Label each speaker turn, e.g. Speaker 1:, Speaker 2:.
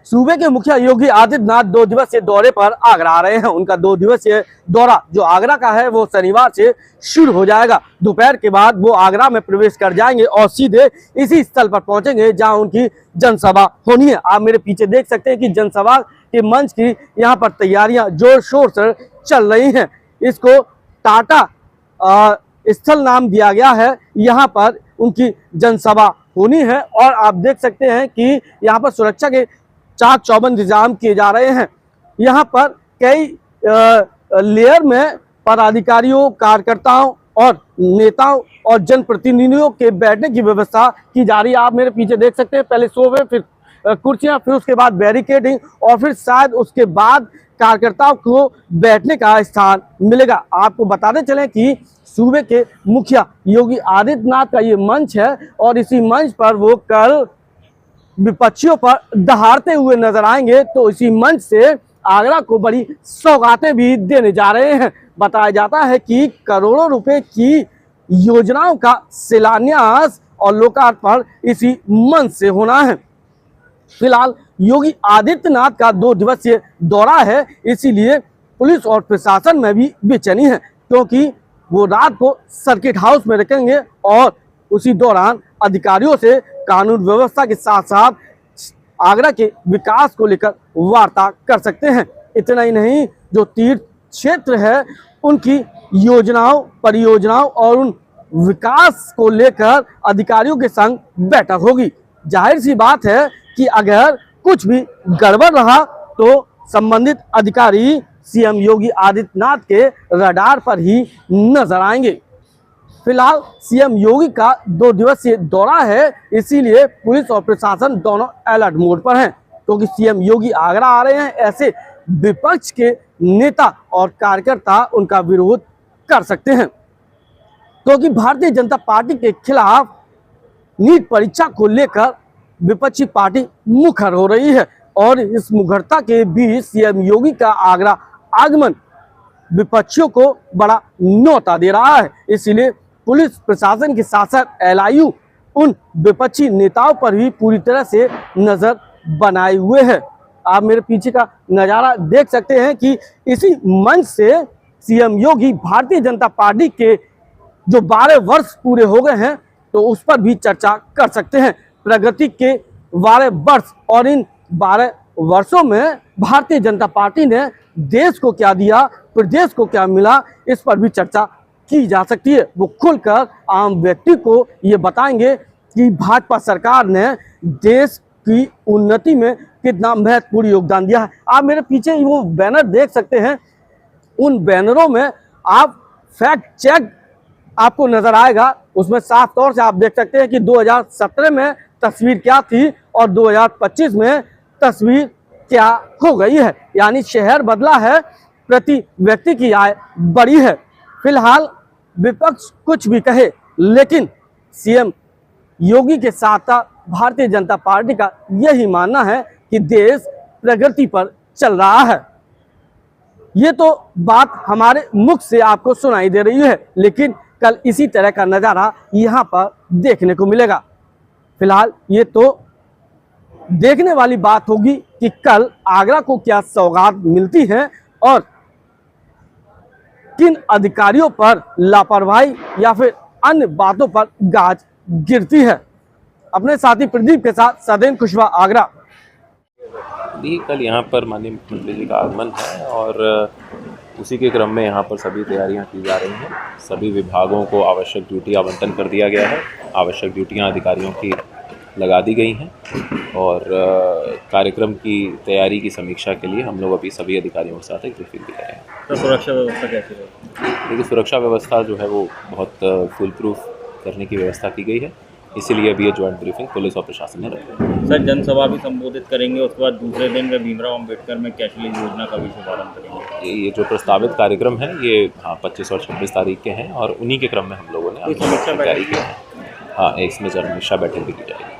Speaker 1: सूबे के मुखिया योगी आदित्यनाथ 2 दिवसीय दौरे पर आगरा आ रहे हैं। उनका 2 दिवसीय दौरा जो आगरा का है वो शनिवार से शुरू हो जाएगा। दोपहर के बाद वो आगरा में प्रवेश कर जाएंगे और सीधे इसी स्थल पर पहुंचेंगे जहां उनकी जनसभा होनी है। आप मेरे पीछे देख सकते हैं कि जनसभा के मंच की यहाँ पर तैयारियां जोर शोर से चल रही हैं। इसको टाटा स्थल नाम दिया गया है। यहाँ पर उनकी जनसभा होनी है और आप देख सकते हैं कि यहाँ पर सुरक्षा के चाक चौबंद इंतजाम किए जा रहे हैं। यहाँ पर कई लेयर में पदाधिकारियों, कार्यकर्ताओं और नेताओं और जनप्रतिनिधियों के बैठने की व्यवस्था की जा रही है। आप मेरे पीछे देख सकते हैं, पहले सोफे, फिर कुर्सियां, फिर उसके बाद बैरिकेडिंग और फिर शायद उसके बाद कार्यकर्ताओं को बैठने का स्थान मिलेगा। आपको बताते चलें कि सूबे के मुखिया योगी आदित्यनाथ का ये मंच है और इसी मंच पर वो कल विपक्षियों पर दहाड़ते हुए नजर आएंगे। तो इसी मंच से आगरा को बड़ी सौगातें भी देने जा रहे हैं। बताया जाता है कि करोड़ों रुपए की योजनाओं का शिलान्यास और लोकार्पण इसी मंच से होना है। फिलहाल योगी आदित्यनाथ का 2 दिवसीय दौरा है, इसीलिए पुलिस और प्रशासन में भी बेचैनी है, क्योंकि वो रात को सर्किट हाउस में रुकेंगे और उसी दौरान अधिकारियों से कानून व्यवस्था के साथ साथ आगरा के विकास को लेकर वार्ता कर सकते हैं। इतना ही नहीं, जो तीर्थ क्षेत्र है उनकी योजनाओं, परियोजनाओं और उन विकास को लेकर अधिकारियों के संग बैठक होगी। जाहिर सी बात है कि अगर कुछ भी गड़बड़ रहा तो संबंधित अधिकारी सीएम योगी आदित्यनाथ के रडार पर ही नजर आएंगे। फिलहाल सीएम योगी का 2 दिवसीय दौरा है, इसीलिए पुलिस और प्रशासन दोनों अलर्ट मोड पर हैं, क्योंकि सीएम योगी आगरा आ रहे हैं। ऐसे विपक्ष के नेता और कार्यकर्ता उनका विरोध कर सकते हैं, क्योंकि भारतीय जनता पार्टी के खिलाफ नीट परीक्षा को लेकर विपक्षी पार्टी मुखर हो रही है और इस मुखरता के बीच सीएम योगी का आगरा आगमन विपक्षियों को बड़ा न्योता दे रहा है। इसलिए पुलिस प्रशासन के साथ साथ एलआईयू उन विपक्षी नेताओं पर भी पूरी तरह से नजर बनाए हुए है। आप मेरे पीछे का नज़ारा देख सकते हैं कि इसी मंच से सीएम योगी भारतीय जनता पार्टी के जो 12 वर्ष पूरे हो गए हैं तो उस पर भी चर्चा कर सकते हैं। प्रगति के 12 वर्ष और इन 12 वर्षों में भारतीय जनता पार्टी ने देश को क्या दिया, प्रदेश को क्या मिला, इस पर भी चर्चा की जा सकती है। वो खुलकर आम व्यक्ति को ये बताएंगे कि भाजपा सरकार ने देश की उन्नति में कितना महत्वपूर्ण योगदान दिया है। आप मेरे पीछे वो बैनर देख सकते हैं, उन बैनरों में आप फैक्ट चेक आपको नजर आएगा। उसमें साफ तौर से आप देख सकते हैं कि 2017 में तस्वीर क्या थी और 2025 में तस्वीर क्या हो गई है। यानी शहर बदला है, प्रति व्यक्ति की आय बढ़ी है। फिलहाल विपक्ष कुछ भी कहे, लेकिन सीएम योगी के साथ भारतीय जनता पार्टी का यही मानना है कि देश प्रगति पर चल रहा है। ये तो बात हमारे मुख से आपको सुनाई दे रही है, लेकिन कल इसी तरह का नज़ारा यहाँ पर देखने को मिलेगा। फिलहाल ये तो देखने वाली बात होगी कि कल आगरा को क्या सौगात मिलती है और किन अधिकारियों पर लापरवाही या फिर अन्य बातों पर गाज गिरती है। अपने साथी प्रदीप के साथ सदैन कुशवाहा, आगरा।
Speaker 2: कल यहाँ पर माननीय मुख्यमंत्री जी का आगमन है और उसी के क्रम में यहाँ पर सभी तैयारियाँ की जा रही हैं। सभी विभागों को आवश्यक ड्यूटी आवंटन कर दिया गया है। आवश्यक ड्यूटियाँ अधिकारियों की लगा दी गई हैं और कार्यक्रम की तैयारी की समीक्षा के लिए हम लोग अभी सभी अधिकारियों के साथ एक ब्रीफिंग भी कर रहे हैं।
Speaker 3: तो सुरक्षा व्यवस्था कैसी है?
Speaker 2: देखिए, सुरक्षा व्यवस्था जो है वो बहुत फुल प्रूफ करने की व्यवस्था की गई है, इसीलिए अभी ये ज्वाइंट ब्रीफिंग पुलिस और प्रशासन ने रखी है।
Speaker 3: सर, जनसभा भी संबोधित करेंगे, उसके बाद दूसरे दिन में भीमराव अंबेडकर में कैशलेस योजना का भी शुभारंभ करेंगे।
Speaker 2: ये जो प्रस्तावित कार्यक्रम है ये 25 और 26 तारीख के हैं और उन्हीं के क्रम में हम लोगों ने तैयारी की है। हाँ, इसमें समीक्षा बैठक भी की जाएगी।